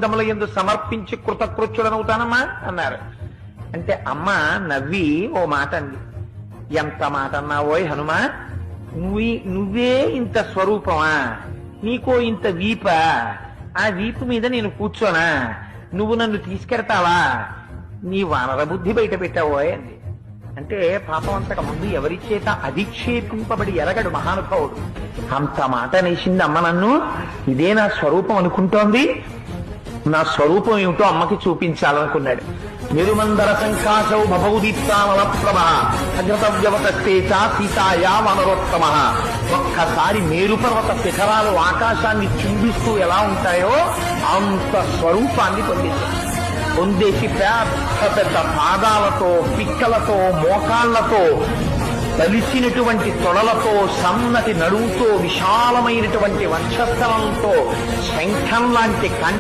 పాదారవిందముల యందు సమర్పించి కృతకృత్యుడనవుతానమ్మా అన్నారు. అంటే అమ్మ నవ్వి ఓ మాట అంది. ఎంత మాట అన్నావోయ్ హనుమా, నువ్వే ఇంత స్వరూపమా, నీకో ఇంత వీప, ఆ వీపు మీద నేను కూర్చోనా, నువ్వు నన్ను తీసుకెడతావా, నీ వానర బుద్ధి బయట పెట్టావోయ్ అంది. అంటే పాపం అంతకు ముందు ఎవరి చేత అధిక్షేపింపబడి ఎరగడు మహానుభావుడు. అంత మాట నేసింది అమ్మ నన్ను, ఇదే నా స్వరూపం అనుకుంటోంది, నా స్వరూపం ఏమిటో అమ్మకి చూపించాలనుకున్నాడు. నిరుమందర సంకాశౌ భవౌదీప్తామల ప్రభ అగ్రతవ్యవతేచ సీతాయా వనరోత్తమ. ఒక్కసారి మేరుపర్వత శిఖరాలు ఆకాశాన్ని చుంబిస్తూ ఎలా ఉంటాయో అంత స్వరూపాన్ని పొందేసి పెద్ద పెద్ద పాదాలతో, పిక్కలతో, మోకాళ్లతో, బలిసినటువంటి తొడలతో, సన్నటి నడువుతో, విశాలమైనటువంటి వక్షస్థలంతో, శంఖం లాంటి